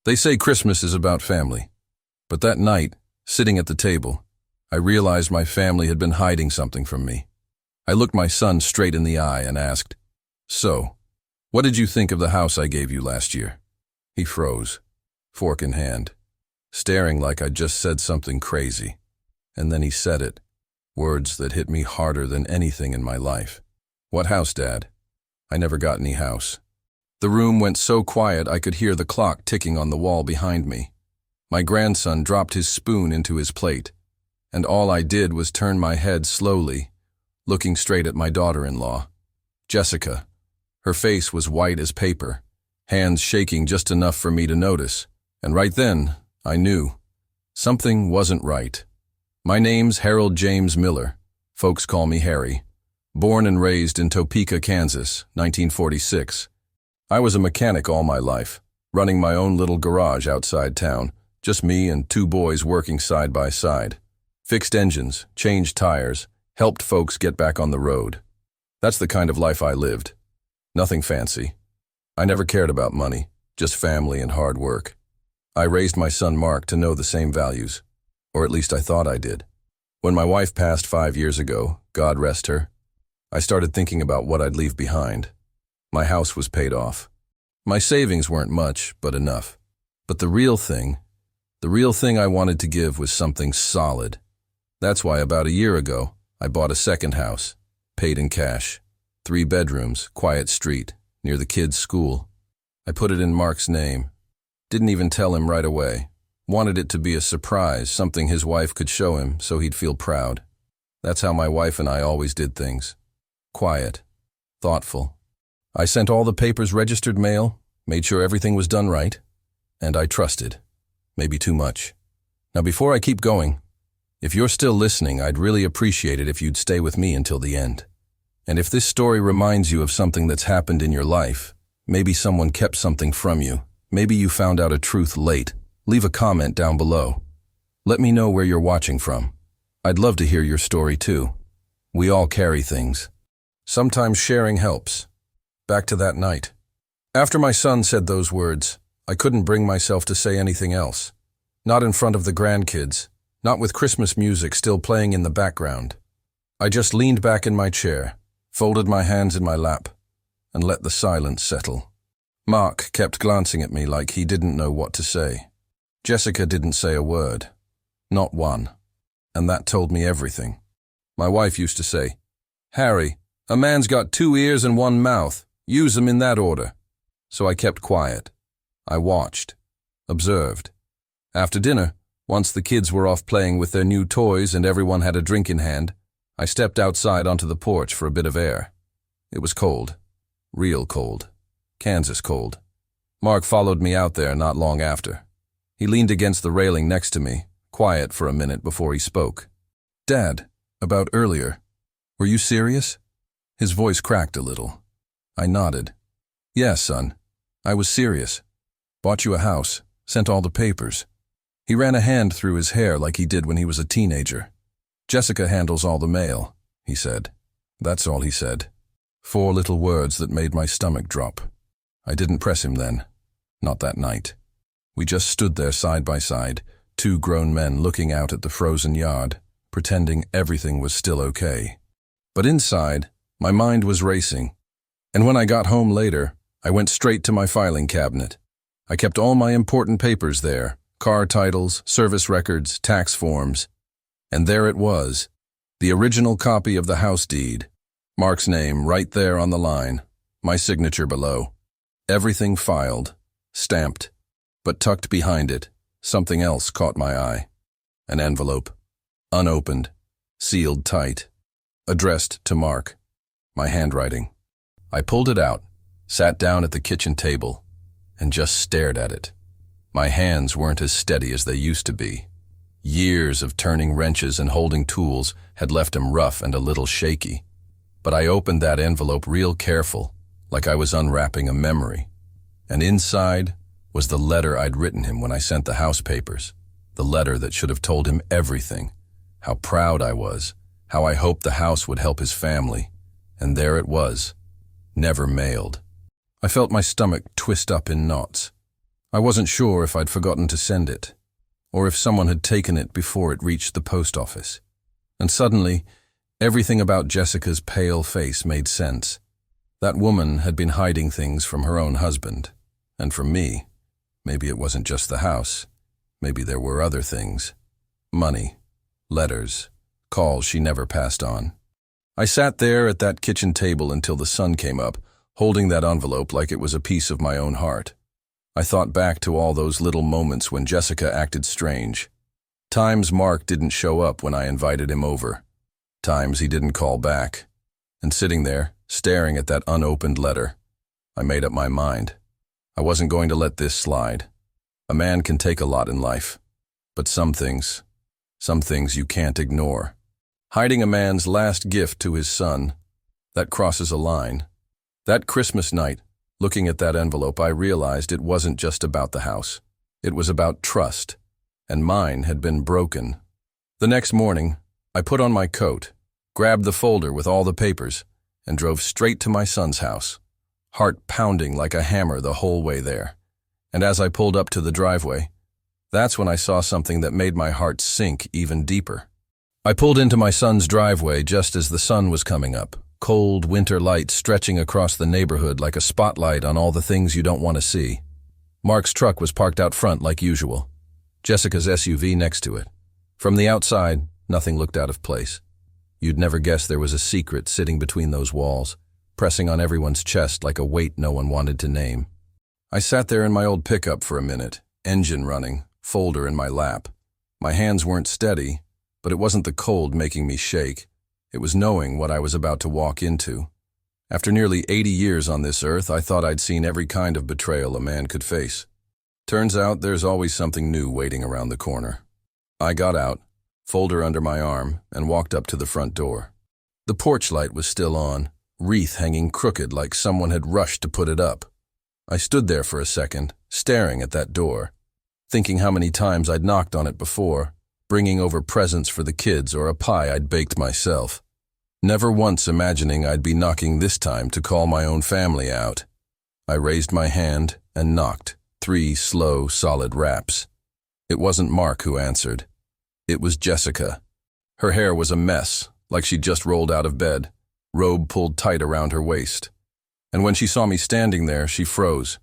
They say Christmas is about family. But that night, sitting at the table, I realized my family had been hiding something from me. I looked my son straight in the eye and asked, "So, what did you think of the house I gave you last year?" He froze, fork in hand, staring like I'd just said something crazy. And then he said it, words that hit me harder than anything in my life. "What house, Dad?" I never got any house. The room went so quiet I could hear the clock ticking on the wall behind me. My grandson dropped his spoon into his plate, and all I did was turn my head slowly, looking straight at my daughter-in-law, Jessica. Her face was white as paper, hands shaking just enough for me to notice, and right then, I knew. Something wasn't right. My name's Harold James Miller. Folks call me Harry. Born and raised in Topeka, Kansas, 1946. I was a mechanic all my life, running my own little garage outside town, just me and two boys working side by side. Fixed engines, changed tires, helped folks get back on the road. That's the kind of life I lived. Nothing fancy. I never cared about money, just family and hard work. I raised my son Mark to know the same values, or at least I thought I did. When my wife passed 5 years ago, God rest her, I started thinking about what I'd leave behind. My house was paid off. My savings weren't much, but enough. But the real thing I wanted to give was something solid. That's why about a year ago, I bought a second house, paid in cash, 3 bedrooms, quiet street, near the kids' school. I put it in Mark's name. Didn't even tell him right away. Wanted it to be a surprise, something his wife could show him so he'd feel proud. That's how my wife and I always did things. Quiet, thoughtful. I sent all the papers registered mail, made sure everything was done right, and I trusted. Maybe too much. Now before I keep going, if you're still listening, I'd really appreciate it if you'd stay with me until the end. And if this story reminds you of something that's happened in your life, maybe someone kept something from you, maybe you found out a truth late, leave a comment down below. Let me know where you're watching from. I'd love to hear your story too. We all carry things. Sometimes sharing helps. Back to that night. After my son said those words, I couldn't bring myself to say anything else. Not in front of the grandkids, not with Christmas music still playing in the background. I just leaned back in my chair, folded my hands in my lap, and let the silence settle. Mark kept glancing at me like he didn't know what to say. Jessica didn't say a word. Not one. And that told me everything. My wife used to say, "Harry, a man's got 2 ears and 1 mouth. Use them in that order." So I kept quiet. I watched, observed. After dinner, once the kids were off playing with their new toys and everyone had a drink in hand, I stepped outside onto the porch for a bit of air. It was cold. Real cold. Kansas cold. Mark followed me out there not long after. He leaned against the railing next to me, quiet for a minute before he spoke. "Dad, about earlier. Were you serious?" His voice cracked a little. I nodded. "Yes, son. I was serious. Bought you a house, sent all the papers." He ran a hand through his hair like he did when he was a teenager. "Jessica handles all the mail," he said. That's all he said. 4 little words that made my stomach drop. I didn't press him then. Not that night. We just stood there side by side, 2 grown men looking out at the frozen yard, pretending everything was still okay. But inside, my mind was racing. And when I got home later, I went straight to my filing cabinet. I kept all my important papers there, car titles, service records, tax forms. And there it was, the original copy of the house deed. Mark's name right there on the line, my signature below. Everything filed, stamped, but tucked behind it, something else caught my eye. An envelope, unopened, sealed tight, addressed to Mark. My handwriting. I pulled it out, sat down at the kitchen table, and just stared at it. My hands weren't as steady as they used to be. Years of turning wrenches and holding tools had left them rough and a little shaky. But I opened that envelope real careful, like I was unwrapping a memory. And inside was the letter I'd written him when I sent the house papers. The letter that should have told him everything. How proud I was, how I hoped the house would help his family. And there it was, never mailed. I felt my stomach twist up in knots. I wasn't sure if I'd forgotten to send it, or if someone had taken it before it reached the post office. And suddenly, everything about Jessica's pale face made sense. That woman had been hiding things from her own husband, and from me. Maybe it wasn't just the house. Maybe there were other things. Money, letters, calls she never passed on. I sat there at that kitchen table until the sun came up, holding that envelope like it was a piece of my own heart. I thought back to all those little moments when Jessica acted strange. Times Mark didn't show up when I invited him over. Times he didn't call back. And sitting there, staring at that unopened letter, I made up my mind. I wasn't going to let this slide. A man can take a lot in life, but some things you can't ignore. Hiding a man's last gift to his son, that crosses a line. That Christmas night, looking at that envelope, I realized it wasn't just about the house. It was about trust, and mine had been broken. The next morning, I put on my coat, grabbed the folder with all the papers, and drove straight to my son's house, heart pounding like a hammer the whole way there. And as I pulled up to the driveway, that's when I saw something that made my heart sink even deeper. I pulled into my son's driveway just as the sun was coming up, cold winter light stretching across the neighborhood like a spotlight on all the things you don't want to see. Mark's truck was parked out front like usual, Jessica's SUV next to it. From the outside, nothing looked out of place. You'd never guess there was a secret sitting between those walls, pressing on everyone's chest like a weight no one wanted to name. I sat there in my old pickup for a minute, engine running, folder in my lap. My hands weren't steady, but it wasn't the cold making me shake. It was knowing what I was about to walk into. After nearly 80 years on this earth, I thought I'd seen every kind of betrayal a man could face. Turns out there's always something new waiting around the corner. I got out, folder under my arm, and walked up to the front door. The porch light was still on, wreath hanging crooked like someone had rushed to put it up. I stood there for a second, staring at that door, thinking how many times I'd knocked on it before, bringing over presents for the kids or a pie I'd baked myself. Never once imagining I'd be knocking this time to call my own family out. I raised my hand and knocked, 3 slow, solid raps. It wasn't Mark who answered. It was Jessica. Her hair was a mess, like she'd just rolled out of bed, robe pulled tight around her waist. And when she saw me standing there, she froze.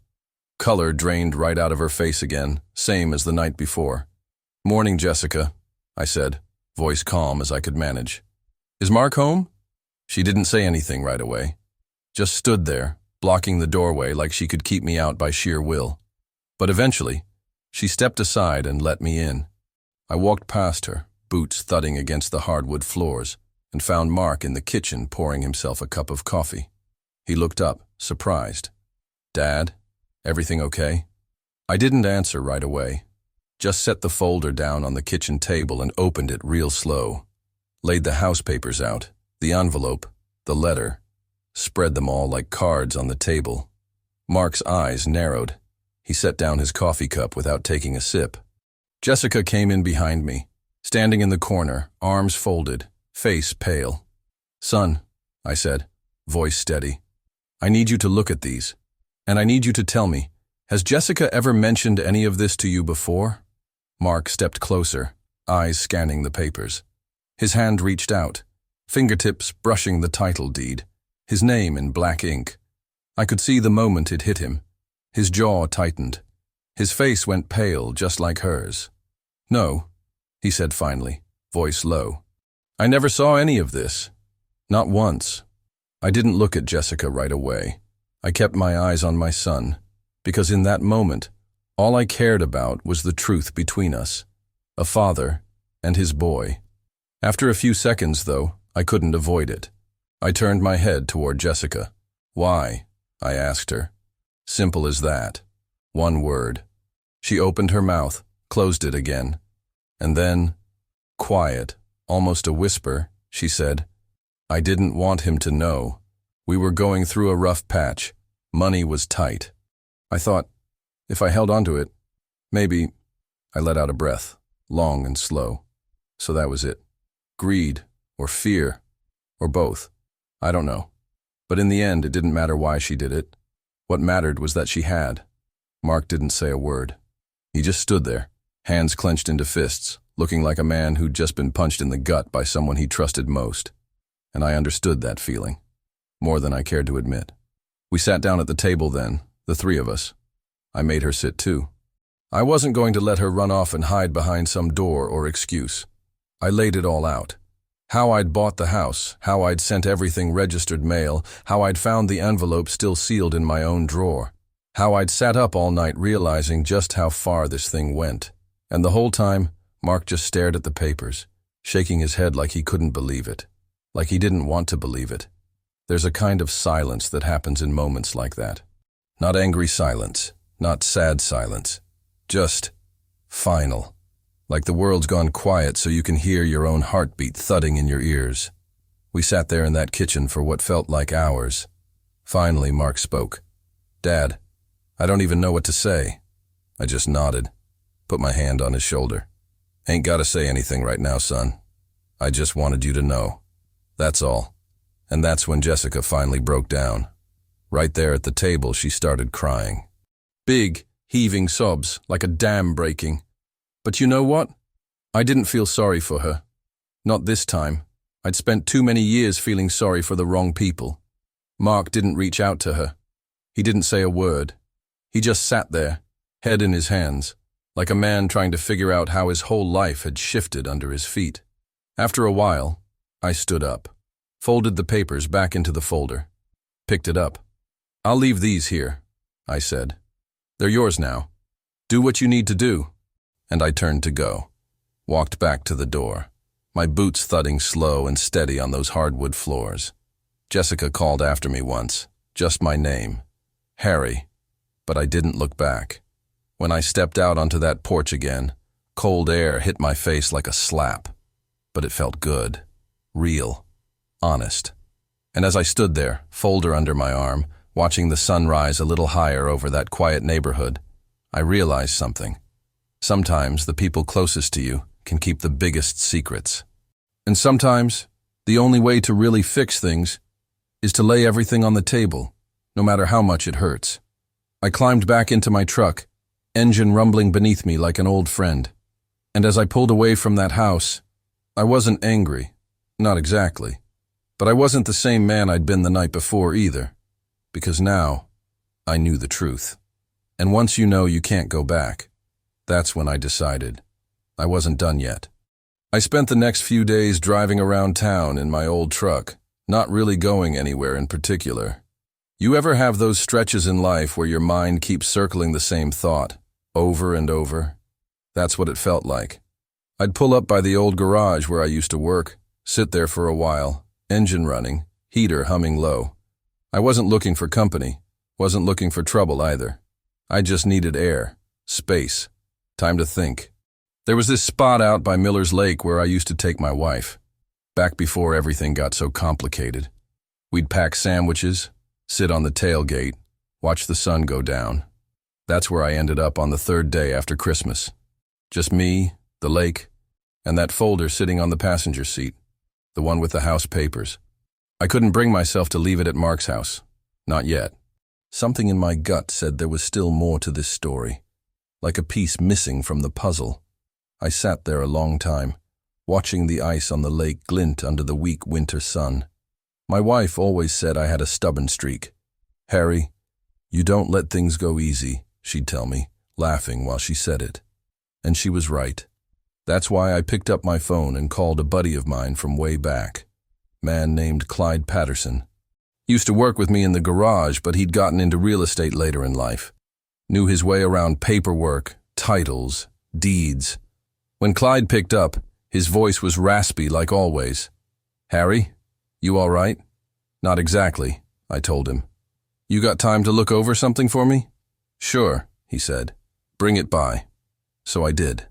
Color drained right out of her face again, same as the night before. "Morning, Jessica," I said, voice calm as I could manage. "Is Mark home?" She didn't say anything right away, just stood there, blocking the doorway like she could keep me out by sheer will. But eventually, she stepped aside and let me in. I walked past her, boots thudding against the hardwood floors, and found Mark in the kitchen pouring himself a cup of coffee. He looked up, surprised. "Dad, everything okay?" I didn't answer right away. Just set the folder down on the kitchen table and opened it real slow. Laid the house papers out, the envelope, the letter, spread them all like cards on the table. Mark's eyes narrowed. He set down his coffee cup without taking a sip. Jessica came in behind me, standing in the corner, arms folded, face pale. "Son," I said, voice steady, "I need you to look at these, and I need you to tell me, has Jessica ever mentioned any of this to you before?" Mark stepped closer, eyes scanning the papers. His hand reached out, fingertips brushing the title deed, his name in black ink. I could see the moment it hit him. His jaw tightened. His face went pale, just like hers. "No," he said finally, voice low. "I never saw any of this. Not once." I didn't look at Jessica right away. I kept my eyes on my son, because in that moment, all I cared about was the truth between us, a father and his boy. After a few seconds, though, I couldn't avoid it. I turned my head toward Jessica. "Why?" I asked her. Simple as that. One word. She opened her mouth, closed it again. And then, quiet, almost a whisper, she said, "I didn't want him to know. We were going through a rough patch. Money was tight." I thought, if I held onto it, maybe. I let out a breath, long and slow. So that was it. Greed, or fear, or both. I don't know. But in the end, it didn't matter why she did it. What mattered was that she had. Mark didn't say a word. He just stood there, hands clenched into fists, looking like a man who'd just been punched in the gut by someone he trusted most. And I understood that feeling, more than I cared to admit. We sat down at the table then, the three of us. I made her sit too. I wasn't going to let her run off and hide behind some door or excuse. I laid it all out. How I'd bought the house, how I'd sent everything registered mail, how I'd found the envelope still sealed in my own drawer, how I'd sat up all night realizing just how far this thing went. And the whole time, Mark just stared at the papers, shaking his head like he couldn't believe it, like he didn't want to believe it. There's a kind of silence that happens in moments like that. Not angry silence, not sad silence, just final. Like the world's gone quiet so you can hear your own heartbeat thudding in your ears. We sat there in that kitchen for what felt like hours. Finally, Mark spoke. "Dad, I don't even know what to say." I just nodded, put my hand on his shoulder. "Ain't gotta say anything right now, son. I just wanted you to know. That's all." And that's when Jessica finally broke down. Right there at the table, she started crying. Big, heaving sobs, like a dam breaking. But you know what? I didn't feel sorry for her. Not this time. I'd spent too many years feeling sorry for the wrong people. Mark didn't reach out to her. He didn't say a word. He just sat there, head in his hands, like a man trying to figure out how his whole life had shifted under his feet. After a while, I stood up, folded the papers back into the folder, picked it up. "I'll leave these here," I said. "They're yours now. Do what you need to do." And I turned to go, walked back to the door, my boots thudding slow and steady on those hardwood floors. Jessica called after me once, just my name, Harry, but I didn't look back. When I stepped out onto that porch again, cold air hit my face like a slap, but it felt good, real, honest. And as I stood there, folder under my arm, watching the sun rise a little higher over that quiet neighborhood, I realized something. Sometimes the people closest to you can keep the biggest secrets. And sometimes the only way to really fix things is to lay everything on the table, no matter how much it hurts. I climbed back into my truck, engine rumbling beneath me like an old friend. And as I pulled away from that house, I wasn't angry, not exactly. But I wasn't the same man I'd been the night before either, because now I knew the truth. And once you know you can't go back, that's when I decided I wasn't done yet. I spent the next few days driving around town in my old truck, not really going anywhere in particular. You ever have those stretches in life where your mind keeps circling the same thought, over and over? That's what it felt like. I'd pull up by the old garage where I used to work, sit there for a while, engine running, heater humming low. I wasn't looking for company, wasn't looking for trouble either. I just needed air, space, time to think. There was this spot out by Miller's Lake where I used to take my wife, back before everything got so complicated. We'd pack sandwiches, sit on the tailgate, watch the sun go down. That's where I ended up on the third day after Christmas. Just me, the lake, and that folder sitting on the passenger seat, the one with the house papers. I couldn't bring myself to leave it at Mark's house. Not yet. Something in my gut said there was still more to this story, like a piece missing from the puzzle. I sat there a long time, watching the ice on the lake glint under the weak winter sun. My wife always said I had a stubborn streak. "Harry, you don't let things go easy," she'd tell me, laughing while she said it. And she was right. That's why I picked up my phone and called a buddy of mine from way back, man named Clyde Patterson. Used to work with me in the garage, but he'd gotten into real estate later in life. Knew his way around paperwork, titles, deeds. When Clyde picked up, his voice was raspy like always. "Harry, you all right?" "Not exactly," I told him. "You got time to look over something for me?" "Sure," he said. "Bring it by." So I did.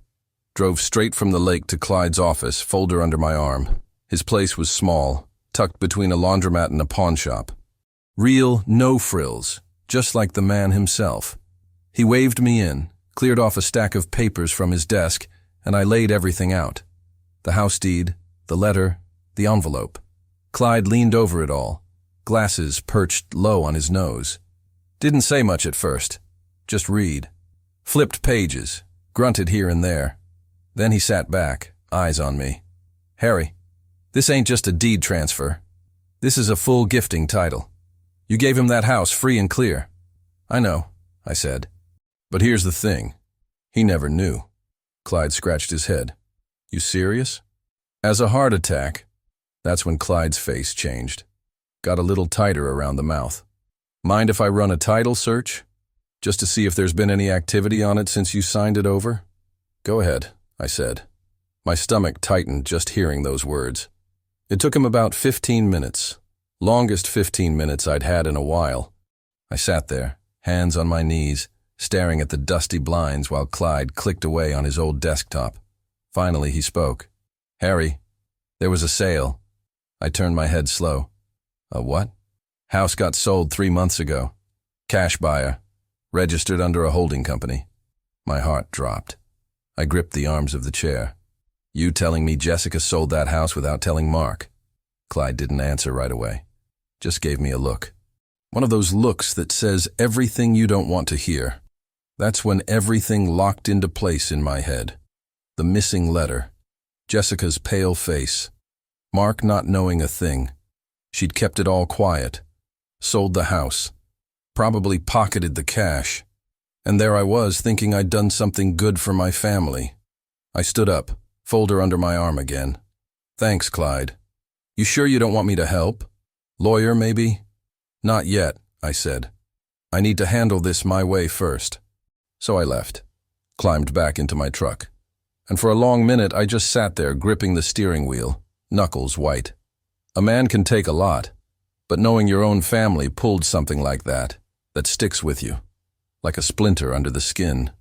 Drove straight from the lake to Clyde's office, folder under my arm. His place was small, tucked between a laundromat and a pawn shop. Real, no frills, just like the man himself. He waved me in, cleared off a stack of papers from his desk, and I laid everything out. The house deed, the letter, the envelope. Clyde leaned over it all, glasses perched low on his nose. Didn't say much at first. Just read. Flipped pages, grunted here and there. Then he sat back, eyes on me. Harry, this ain't just a deed transfer. This is a full gifting title. You gave him that house free and clear. I know, I said. But here's the thing. He never knew. Clyde scratched his head. You serious? As a heart attack. That's when Clyde's face changed. Got a little tighter around the mouth. Mind if I run a title search? Just to see if there's been any activity on it since you signed it over? Go ahead, I said. My stomach tightened just hearing those words. It took him about 15 minutes. Longest 15 minutes I'd had in a while. I sat there, hands on my knees, staring at the dusty blinds while Clyde clicked away on his old desktop. Finally he spoke. Harry, there was a sale. I turned my head slow. A what? House got sold 3 months ago. Cash buyer. Registered under a holding company. My heart dropped. I gripped the arms of the chair. You telling me Jessica sold that house without telling Mark? Clyde didn't answer right away. Just gave me a look. One of those looks that says everything you don't want to hear. That's when everything locked into place in my head. The missing letter. Jessica's pale face. Mark not knowing a thing. She'd kept it all quiet. Sold the house. Probably pocketed the cash. And there I was thinking I'd done something good for my family. I stood up, folder under my arm again. Thanks, Clyde. You sure you don't want me to help? Lawyer, maybe? Not yet, I said. I need to handle this my way first. So I left, climbed back into my truck. And for a long minute I just sat there gripping the steering wheel, knuckles white. A man can take a lot, but knowing your own family pulled something like that sticks with you, like a splinter under the skin.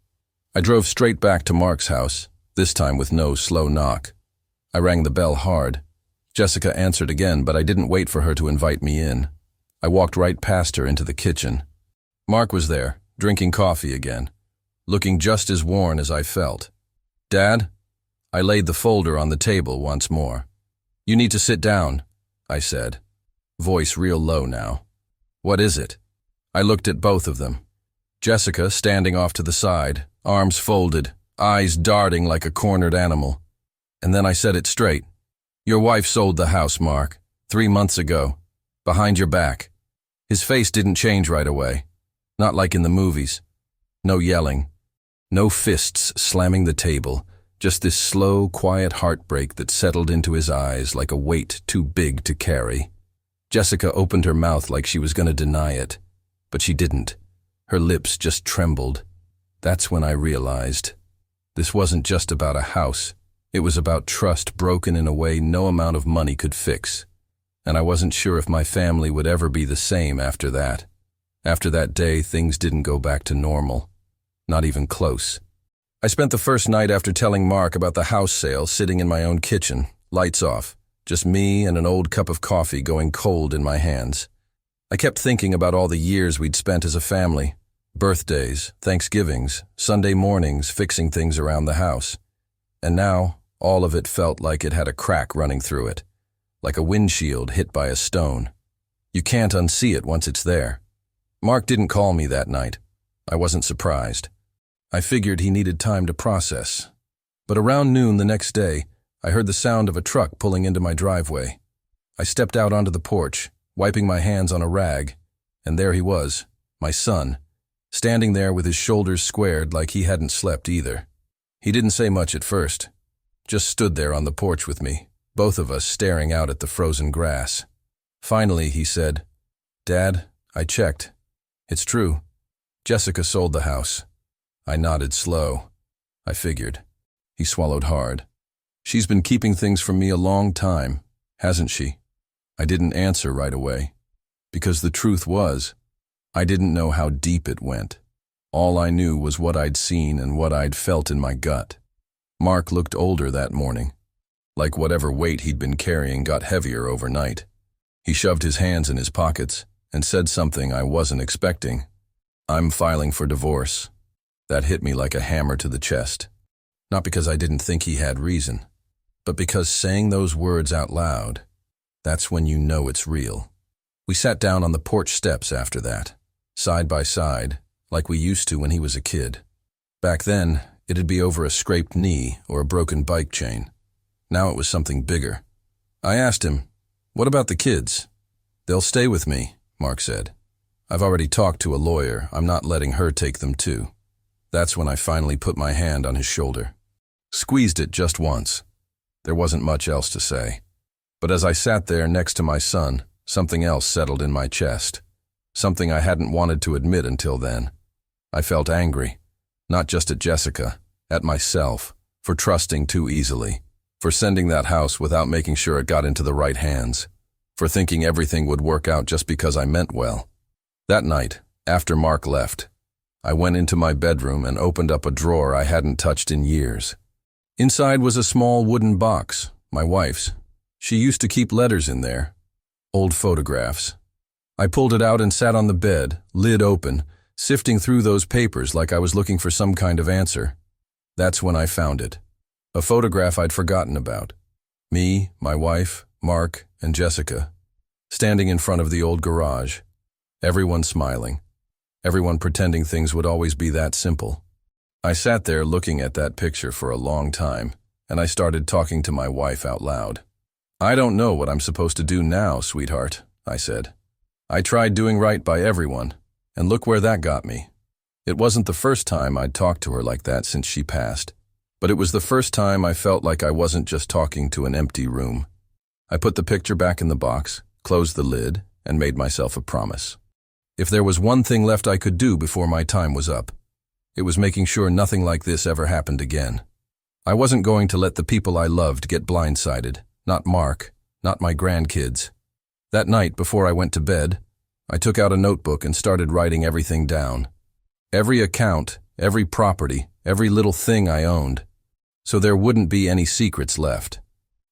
I drove straight back to Mark's house, this time with no slow knock. I rang the bell hard. Jessica answered again, but I didn't wait for her to invite me in. I walked right past her into the kitchen. Mark was there, drinking coffee again, looking just as worn as I felt. Dad? I laid the folder on the table once more. You need to sit down, I said, voice real low now. What is it? I looked at both of them. Jessica standing off to the side, arms folded, eyes darting like a cornered animal. And then I said it straight. Your wife sold the house, Mark, 3 months ago, behind your back. His face didn't change right away, not like in the movies. No yelling, no fists slamming the table, just this slow, quiet heartbreak that settled into his eyes like a weight too big to carry. Jessica opened her mouth like she was going to deny it, but she didn't. Her lips just trembled. That's when I realized. This wasn't just about a house. It was about trust broken in a way no amount of money could fix. And I wasn't sure if my family would ever be the same after that. After that day, things didn't go back to normal. Not even close. I spent the first night after telling Mark about the house sale sitting in my own kitchen, lights off, just me and an old cup of coffee going cold in my hands. I kept thinking about all the years we'd spent as a family. Birthdays, Thanksgivings, Sunday mornings fixing things around the house. And now, all of it felt like it had a crack running through it, like a windshield hit by a stone. You can't unsee it once it's there. Mark didn't call me that night. I wasn't surprised. I figured he needed time to process. But around noon the next day, I heard the sound of a truck pulling into my driveway. I stepped out onto the porch, wiping my hands on a rag, and there he was, my son, standing there with his shoulders squared like he hadn't slept either. He didn't say much at first, just stood there on the porch with me, both of us staring out at the frozen grass. Finally, he said, Dad, I checked. It's true. Jessica sold the house. I nodded slow. I figured. He swallowed hard. She's been keeping things from me a long time, hasn't she? I didn't answer right away, because the truth was, I didn't know how deep it went. All I knew was what I'd seen and what I'd felt in my gut. Mark looked older that morning, like whatever weight he'd been carrying got heavier overnight. He shoved his hands in his pockets and said something I wasn't expecting. I'm filing for divorce. That hit me like a hammer to the chest. Not because I didn't think he had reason, but because saying those words out loud, that's when you know it's real. We sat down on the porch steps after that, side by side, like we used to when he was a kid. Back then, it'd be over a scraped knee or a broken bike chain. Now it was something bigger. I asked him, "What about the kids?" "They'll stay with me," Mark said. "I've already talked to a lawyer. I'm not letting her take them too." That's when I finally put my hand on his shoulder. Squeezed it just once. There wasn't much else to say. But as I sat there next to my son, something else settled in my chest. Something I hadn't wanted to admit until then. I felt angry, not just at Jessica, at myself, for trusting too easily, for sending that house without making sure it got into the right hands, for thinking everything would work out just because I meant well. That night, after Mark left, I went into my bedroom and opened up a drawer I hadn't touched in years. Inside was a small wooden box, my wife's. She used to keep letters in there, old photographs. I pulled it out and sat on the bed, lid open, sifting through those papers like I was looking for some kind of answer. That's when I found it. A photograph I'd forgotten about. Me, my wife, Mark, and Jessica, standing in front of the old garage. Everyone smiling. Everyone pretending things would always be that simple. I sat there looking at that picture for a long time, and I started talking to my wife out loud. "I don't know what I'm supposed to do now, sweetheart," I said. "I tried doing right by everyone, and look where that got me." It wasn't the first time I'd talked to her like that since she passed, but it was the first time I felt like I wasn't just talking to an empty room. I put the picture back in the box, closed the lid, and made myself a promise. If there was one thing left I could do before my time was up, it was making sure nothing like this ever happened again. I wasn't going to let the people I loved get blindsided, not Mark, not my grandkids. That night, before I went to bed, I took out a notebook and started writing everything down. Every account, every property, every little thing I owned, so there wouldn't be any secrets left.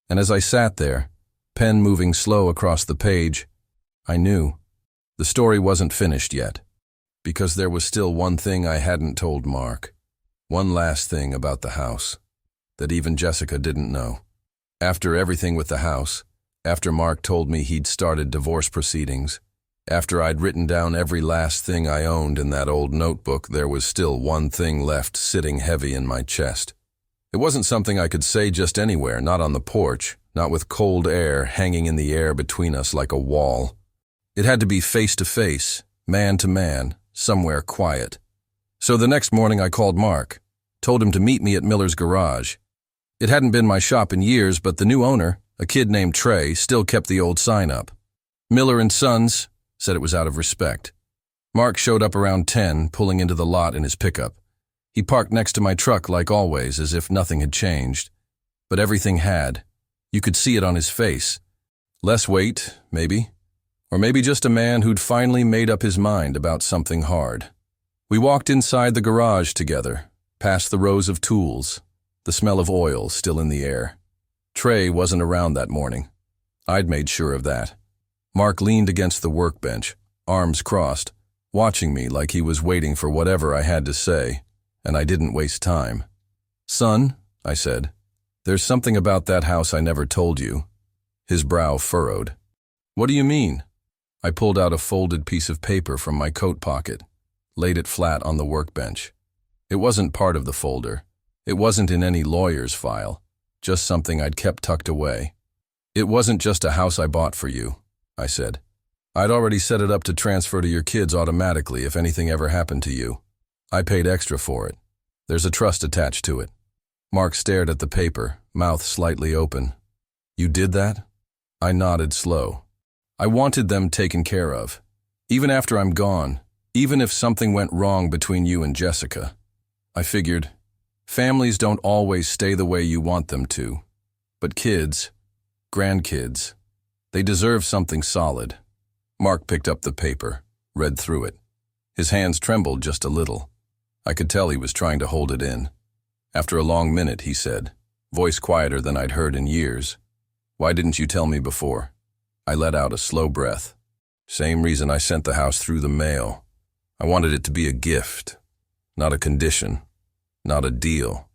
And as I sat there, pen moving slow across the page, I knew the story wasn't finished yet. Because there was still one thing I hadn't told Mark. One last thing about the house that even Jessica didn't know. After everything with the house, after Mark told me he'd started divorce proceedings, after I'd written down every last thing I owned in that old notebook, there was still one thing left sitting heavy in my chest. It wasn't something I could say just anywhere, not on the porch, not with cold air hanging in the air between us like a wall. It had to be face to face, man to man, somewhere quiet. So the next morning I called Mark, told him to meet me at Miller's garage. It hadn't been my shop in years, but the new owner, a kid named Trey, still kept the old sign up. Miller and Sons said it was out of respect. Mark showed up around 10, pulling into the lot in his pickup. He parked next to my truck like always, as if nothing had changed. But everything had. You could see it on his face. Less weight, maybe. Or maybe just a man who'd finally made up his mind about something hard. We walked inside the garage together, past the rows of tools, the smell of oil still in the air. Trey wasn't around that morning. I'd made sure of that. Mark leaned against the workbench, arms crossed, watching me like he was waiting for whatever I had to say, and I didn't waste time. "Son," I said, "there's something about that house I never told you." His brow furrowed. "What do you mean?" I pulled out a folded piece of paper from my coat pocket, laid it flat on the workbench. It wasn't part of the folder. It wasn't in any lawyer's file, just something I'd kept tucked away. "It wasn't just a house I bought for you," I said. "I'd already set it up to transfer to your kids automatically if anything ever happened to you. I paid extra for it. There's a trust attached to it." Mark stared at the paper, mouth slightly open. "You did that?" I nodded slow. "I wanted them taken care of. Even after I'm gone, even if something went wrong between you and Jessica. I figured, families don't always stay the way you want them to. But kids, grandkids, they deserve something solid." Mark picked up the paper, read through it. His hands trembled just a little. I could tell he was trying to hold it in. After a long minute, he said, voice quieter than I'd heard in years, "Why didn't you tell me before?" I let out a slow breath. "Same reason I sent the house through the mail. I wanted it to be a gift, not a condition, not a deal,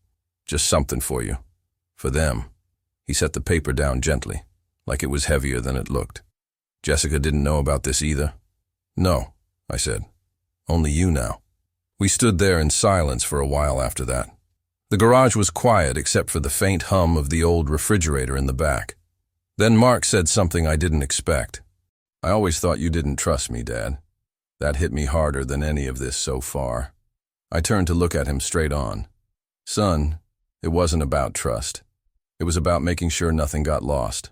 just something for you, for them." He set the paper down gently, like it was heavier than it looked. "Jessica didn't know about this either?" "No," I said. "Only you now." We stood there in silence for a while after that. The garage was quiet except for the faint hum of the old refrigerator in the back. Then Mark said something I didn't expect. "I always thought you didn't trust me, Dad." That hit me harder than any of this so far. I turned to look at him straight on. "Son, it wasn't about trust. It was about making sure nothing got lost.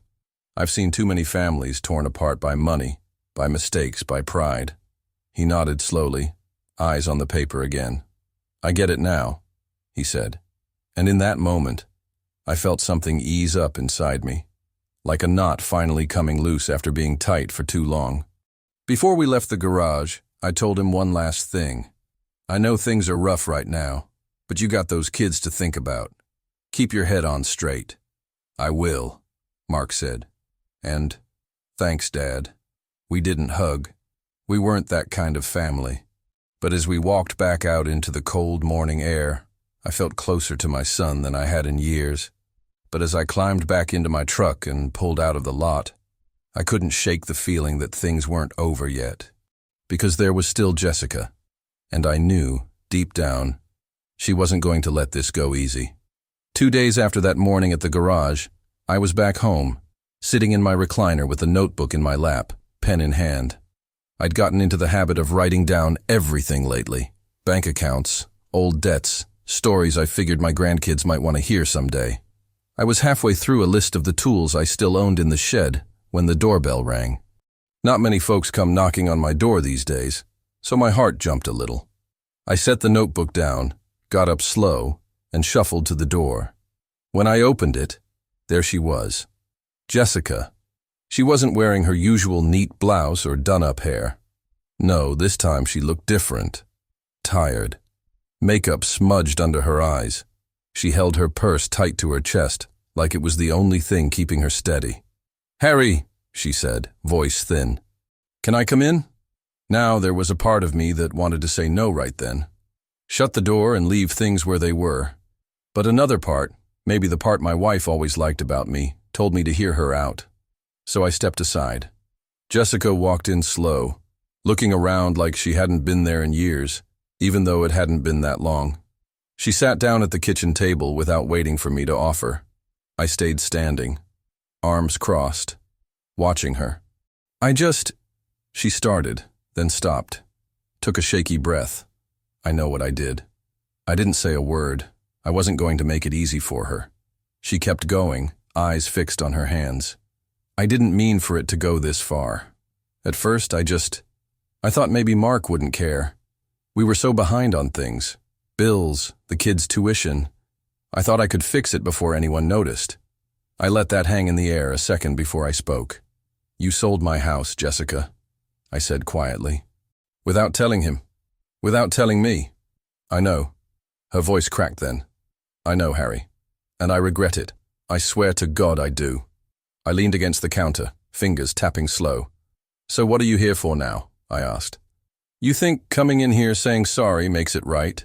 I've seen too many families torn apart by money, by mistakes, by pride." He nodded slowly, eyes on the paper again. "I get it now," he said. And in that moment, I felt something ease up inside me, like a knot finally coming loose after being tight for too long. Before we left the garage, I told him one last thing. "I know things are rough right now, but you got those kids to think about. Keep your head on straight." "I will," Mark said. And, "Thanks, Dad." We didn't hug. We weren't that kind of family. But as we walked back out into the cold morning air, I felt closer to my son than I had in years. But as I climbed back into my truck and pulled out of the lot, I couldn't shake the feeling that things weren't over yet. Because there was still Jessica. And I knew, deep down, she wasn't going to let this go easy. 2 days after that morning at the garage, I was back home, sitting in my recliner with a notebook in my lap, pen in hand. I'd gotten into the habit of writing down everything lately. Bank accounts, old debts, stories I figured my grandkids might want to hear someday. I was halfway through a list of the tools I still owned in the shed when the doorbell rang. Not many folks come knocking on my door these days, so my heart jumped a little. I set the notebook down, got up slow, and shuffled to the door. When I opened it, there she was. Jessica. She wasn't wearing her usual neat blouse or done-up hair. No, this time she looked different. Tired. Makeup smudged under her eyes. She held her purse tight to her chest, like it was the only thing keeping her steady. "Harry," she said, voice thin. "Can I come in?" Now there was a part of me that wanted to say no right then. Shut the door and leave things where they were. But another part, maybe the part my wife always liked about me, told me to hear her out. So I stepped aside. Jessica walked in slow, looking around like she hadn't been there in years, even though it hadn't been that long. She sat down at the kitchen table without waiting for me to offer. I stayed standing, arms crossed, watching her. She started, then stopped, took a shaky breath. I know what I did. I didn't say a word. I wasn't going to make it easy for her. She kept going, eyes fixed on her hands. I didn't mean for it to go this far. At first, I thought maybe Mark wouldn't care. We were so behind on things. Bills, the kids' tuition. I thought I could fix it before anyone noticed. I let that hang in the air a second before I spoke. "You sold my house, Jessica," I said quietly. "Without telling him. Without telling me." "I know." Her voice cracked then. "I know, Harry. And I regret it. I swear to God I do." I leaned against the counter, fingers tapping slow. "So what are you here for now?" I asked. "You think coming in here saying sorry makes it right?"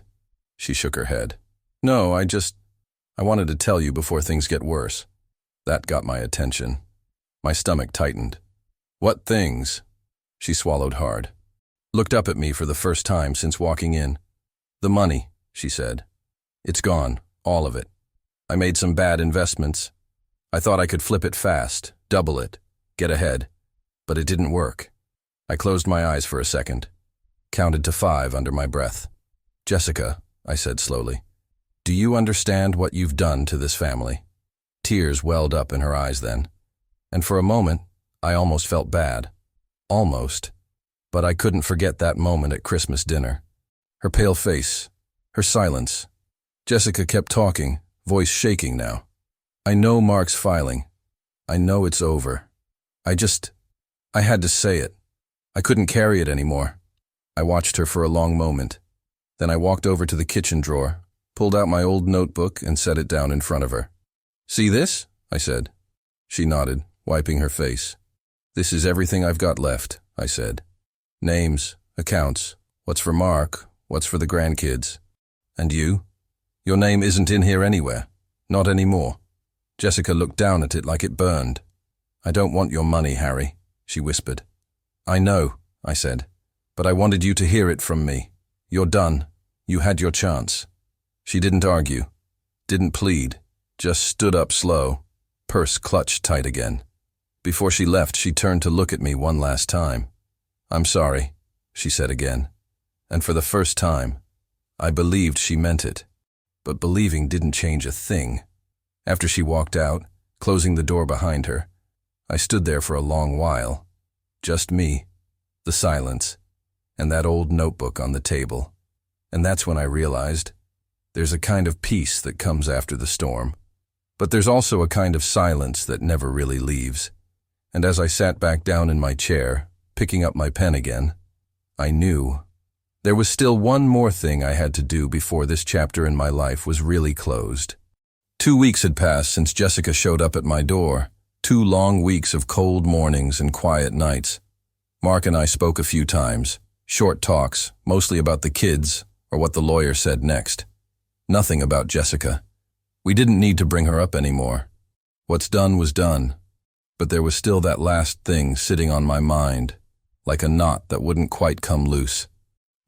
She shook her head. "No, I wanted to tell you before things get worse." That got my attention. My stomach tightened. "What things?" She swallowed hard. Looked up at me for the first time since walking in. "The money," she said. "It's gone, all of it. I made some bad investments. I thought I could flip it fast, double it, get ahead. But it didn't work." I closed my eyes for a second, counted to 5 under my breath. "Jessica," I said slowly, "do you understand what you've done to this family?" Tears welled up in her eyes then. And for a moment, I almost felt bad. Almost. But I couldn't forget that moment at Christmas dinner. Her pale face, her silence. Jessica kept talking, voice shaking now. "I know Mark's filing. I know it's over. I had to say it. I couldn't carry it anymore." I watched her for a long moment. Then I walked over to the kitchen drawer, pulled out my old notebook and set it down in front of her. "See this?" I said. She nodded, wiping her face. "This is everything I've got left," I said. "Names, accounts, what's for Mark, what's for the grandkids. And you? Your name isn't in here anywhere. Not anymore." Jessica looked down at it like it burned. "I don't want your money, Harry," she whispered. "I know," I said, "but I wanted you to hear it from me. You're done. You had your chance. She didn't argue, didn't plead, just stood up slow, purse clutched tight again. Before she left, she turned to look at me one last time. I'm sorry, she said again. And for the first time, I believed she meant it. But believing didn't change a thing. After she walked out, closing the door behind her, I stood there for a long while. Just me, the silence, and that old notebook on the table. And that's when I realized there's a kind of peace that comes after the storm. But there's also a kind of silence that never really leaves. And as I sat back down in my chair, picking up my pen again, I knew there was still one more thing I had to do before this chapter in my life was really closed. 2 weeks had passed since Jessica showed up at my door. 2 long weeks of cold mornings and quiet nights. Mark and I spoke a few times, short talks, mostly about the kids or what the lawyer said next. Nothing about Jessica. We didn't need to bring her up anymore. What's done was done. But there was still that last thing sitting on my mind, like a knot that wouldn't quite come loose.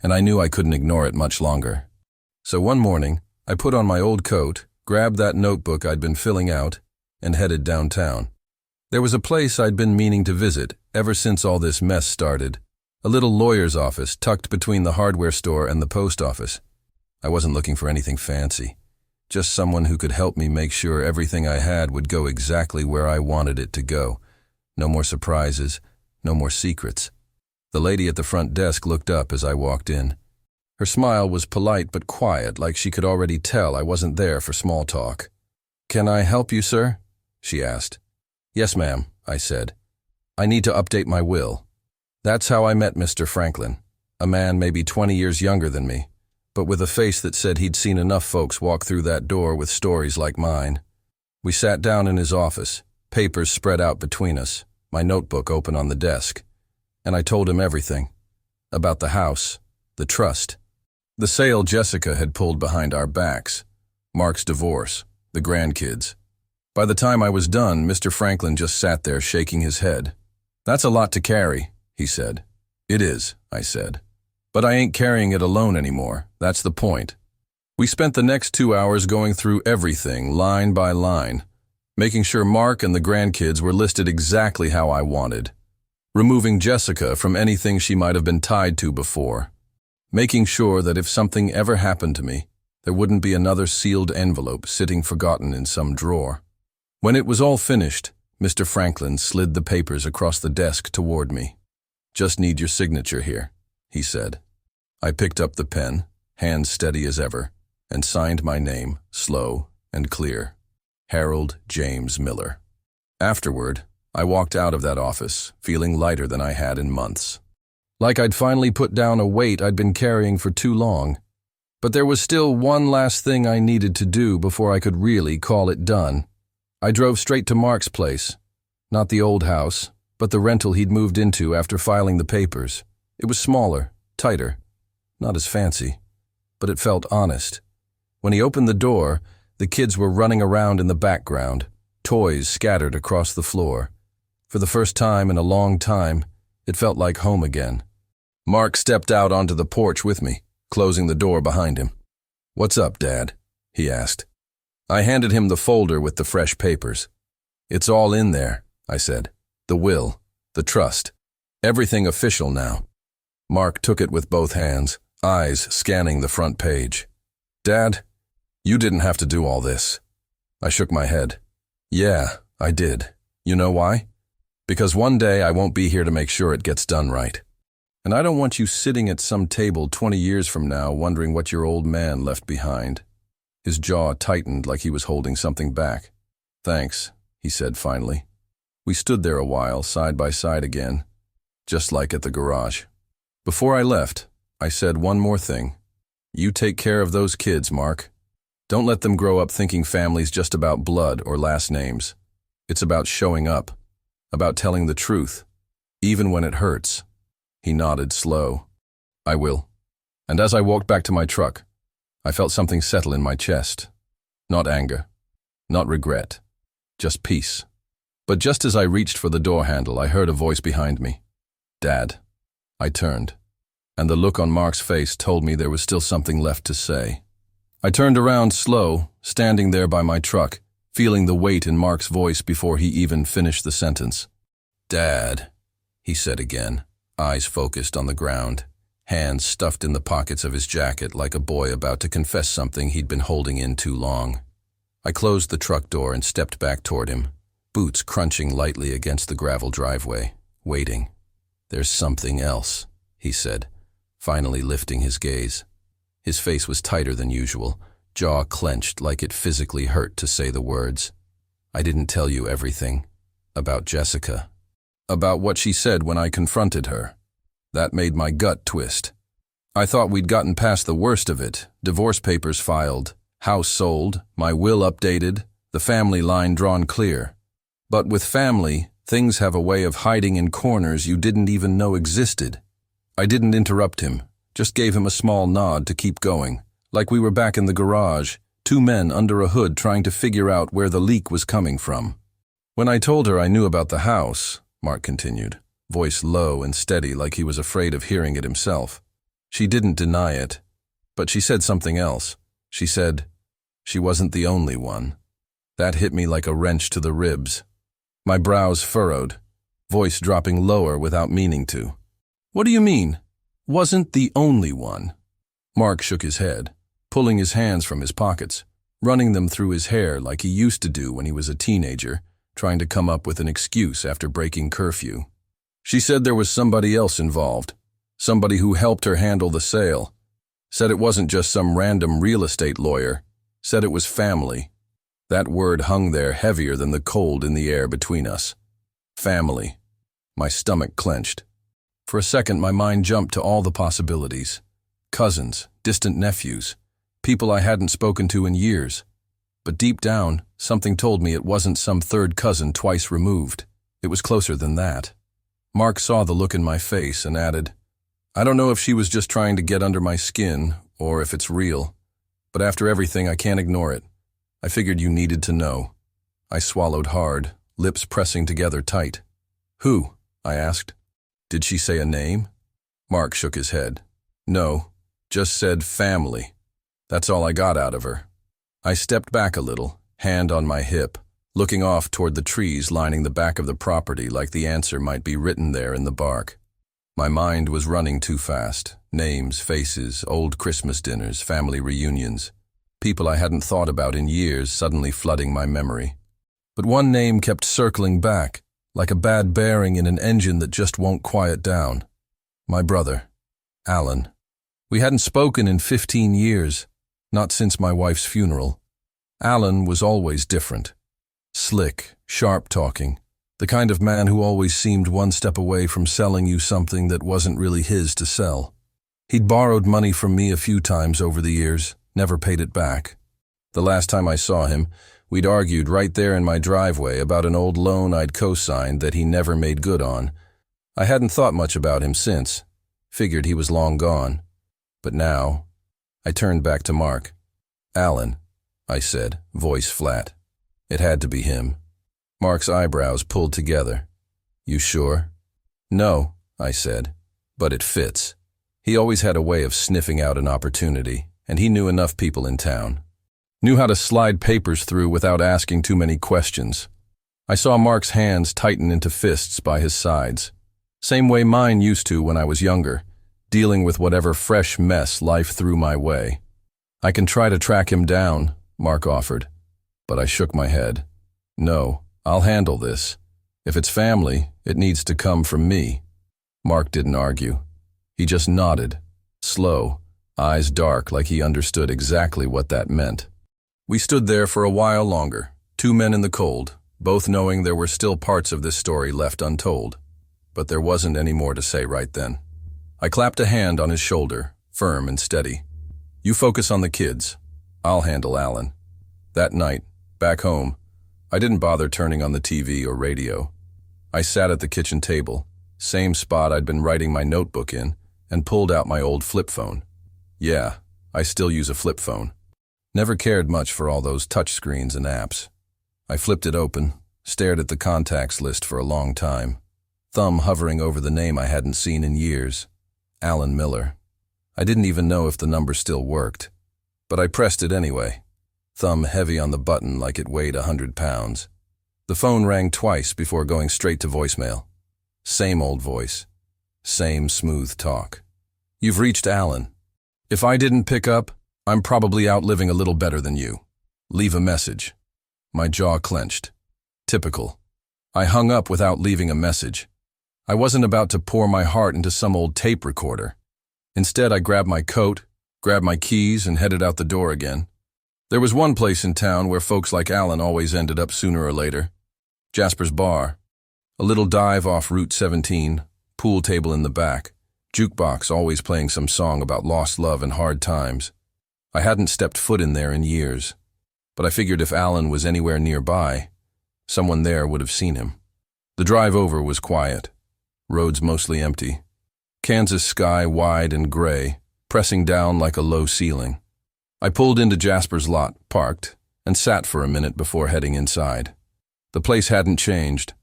And I knew I couldn't ignore it much longer. So one morning, I put on my old coat, grabbed that notebook I'd been filling out, and headed downtown. There was a place I'd been meaning to visit ever since all this mess started, a little lawyer's office tucked between the hardware store and the post office. I wasn't looking for anything fancy, just someone who could help me make sure everything I had would go exactly where I wanted it to go. No more surprises, no more secrets. The lady at the front desk looked up as I walked in. Her smile was polite but quiet, like she could already tell I wasn't there for small talk. "Can I help you, sir?" she asked. "Yes, ma'am," I said. "I need to update my will." That's how I met Mr. Franklin, a man maybe 20 years younger than me, but with a face that said he'd seen enough folks walk through that door with stories like mine. We sat down in his office, papers spread out between us, my notebook open on the desk. And I told him everything. About the house, the trust, the sale Jessica had pulled behind our backs, Mark's divorce, the grandkids. By the time I was done, Mr. Franklin just sat there shaking his head. "That's a lot to carry," he said. "It is," I said. "But I ain't carrying it alone anymore. That's the point." We spent the next 2 hours going through everything, line by line, making sure Mark and the grandkids were listed exactly how I wanted. Removing Jessica from anything she might have been tied to before. Making sure that if something ever happened to me, there wouldn't be another sealed envelope sitting forgotten in some drawer. When it was all finished, Mr. Franklin slid the papers across the desk toward me. "Just need your signature here," he said. I picked up the pen, hands steady as ever, and signed my name, slow and clear. Harold James Miller. Afterward, I walked out of that office, feeling lighter than I had in months. Like I'd finally put down a weight I'd been carrying for too long. But there was still one last thing I needed to do before I could really call it done. I drove straight to Mark's place. Not the old house, but the rental he'd moved into after filing the papers. It was smaller, tighter, not as fancy, but it felt honest. When he opened the door, the kids were running around in the background, toys scattered across the floor. For the first time in a long time, it felt like home again. Mark stepped out onto the porch with me, closing the door behind him. "What's up, Dad?" he asked. I handed him the folder with the fresh papers. "It's all in there," I said. "The will, the trust, everything official now." Mark took it with both hands, eyes scanning the front page. "Dad, you didn't have to do all this." I shook my head. "Yeah, I did. You know why? Because one day I won't be here to make sure it gets done right. And I don't want you sitting at some table 20 years from now wondering what your old man left behind." His jaw tightened like he was holding something back. "Thanks," he said finally. We stood there a while, side by side again, just like at the garage. Before I left, I said one more thing. "You take care of those kids, Mark. Don't let them grow up thinking family's just about blood or last names. It's about showing up. About telling the truth, even when it hurts." He nodded slow. "I will." And as I walked back to my truck, I felt something settle in my chest. Not anger, not regret, just peace. But just as I reached for the door handle, I heard a voice behind me. "Dad." I turned. and the look on Mark's face told me there was still something left to say. I turned around slow, standing there by my truck, feeling the weight in Mark's voice before he even finished the sentence. "Dad," he said again, eyes focused on the ground, hands stuffed in the pockets of his jacket like a boy about to confess something he'd been holding in too long. I closed the truck door and stepped back toward him, boots crunching lightly against the gravel driveway, waiting. "There's something else," he said, finally lifting his gaze. His face was tighter than usual, jaw clenched like it physically hurt to say the words. "I didn't tell you everything. About Jessica. About what she said when I confronted her. That made my gut twist. I thought we'd gotten past the worst of it, divorce papers filed, house sold, my will updated, the family line drawn clear. But with family, things have a way of hiding in corners you didn't even know existed." I didn't interrupt him, just gave him a small nod to keep going, like we were back in the garage, two men under a hood trying to figure out where the leak was coming from. "When I told her I knew about the house," Mark continued, voice low and steady like he was afraid of hearing it himself, "she didn't deny it, but she said something else. She said she wasn't the only one." That hit me like a wrench to the ribs. My brows furrowed, voice dropping lower without meaning to. "What do you mean? Wasn't the only one?" Mark shook his head, pulling his hands from his pockets, running them through his hair like he used to do when he was a teenager, trying to come up with an excuse after breaking curfew. "She said there was somebody else involved, somebody who helped her handle the sale. Said it wasn't just some random real estate lawyer, said it was family." That word hung there heavier than the cold in the air between us. Family. My stomach clenched. For a second, my mind jumped to all the possibilities. Cousins, distant nephews, people I hadn't spoken to in years. But deep down, something told me it wasn't some third cousin twice removed. It was closer than that. Mark saw the look in my face and added, "I don't know if she was just trying to get under my skin or if it's real, but after everything, I can't ignore it. I figured you needed to know." I swallowed hard, lips pressing together tight. "Who?" I asked. "Did she say a name?" Mark shook his head. "No, just said family. That's all I got out of her." I stepped back a little, hand on my hip, looking off toward the trees lining the back of the property like the answer might be written there in the bark. My mind was running too fast. Names, faces, old Christmas dinners, family reunions. People I hadn't thought about in years suddenly flooding my memory. But one name kept circling back, like a bad bearing in an engine that just won't quiet down. My brother, Alan. We hadn't spoken in 15 years, not since my wife's funeral. Alan was always different. Slick, sharp-talking, the kind of man who always seemed one step away from selling you something that wasn't really his to sell. He'd borrowed money from me a few times over the years, never paid it back. The last time I saw him, we'd argued right there in my driveway about an old loan I'd co-signed that he never made good on. I hadn't thought much about him since, figured he was long gone. But now, I turned back to Mark. "Alan," I said, voice flat. It had to be him. Mark's eyebrows pulled together. "You sure?" "No," I said, "but it fits." He always had a way of sniffing out an opportunity, and he knew enough people in town. Knew how to slide papers through without asking too many questions. I saw Mark's hands tighten into fists by his sides. Same way mine used to when I was younger, dealing with whatever fresh mess life threw my way. "I can try to track him down," Mark offered, but I shook my head. "No, I'll handle this. If it's family, it needs to come from me." Mark didn't argue. He just nodded, slow, eyes dark like he understood exactly what that meant. We stood there for a while longer, two men in the cold, both knowing there were still parts of this story left untold. But there wasn't any more to say right then. I clapped a hand on his shoulder, firm and steady. "You focus on the kids. I'll handle Alan." That night, back home, I didn't bother turning on the TV or radio. I sat at the kitchen table, same spot I'd been writing my notebook in, and pulled out my old flip phone. Yeah, I still use a flip phone. Never cared much for all those touch screens and apps. I flipped it open, stared at the contacts list for a long time, thumb hovering over the name I hadn't seen in years. Alan Miller. I didn't even know if the number still worked, but I pressed it anyway, thumb heavy on the button like it weighed 100 pounds. The phone rang twice before going straight to voicemail. Same old voice. Same smooth talk. "You've reached Alan. If I didn't pick up, I'm probably out living a little better than you. Leave a message." My jaw clenched. Typical. I hung up without leaving a message. I wasn't about to pour my heart into some old tape recorder. Instead, I grabbed my coat, grabbed my keys, and headed out the door again. There was one place in town where folks like Alan always ended up sooner or later. Jasper's Bar. A little dive off Route 17, pool table in the back, jukebox always playing some song about lost love and hard times. I hadn't stepped foot in there in years, but I figured if Alan was anywhere nearby, someone there would have seen him. The drive over was quiet, roads mostly empty. Kansas sky wide and gray, pressing down like a low ceiling. I pulled into Jasper's lot, parked, and sat for a minute before heading inside. The place hadn't changed.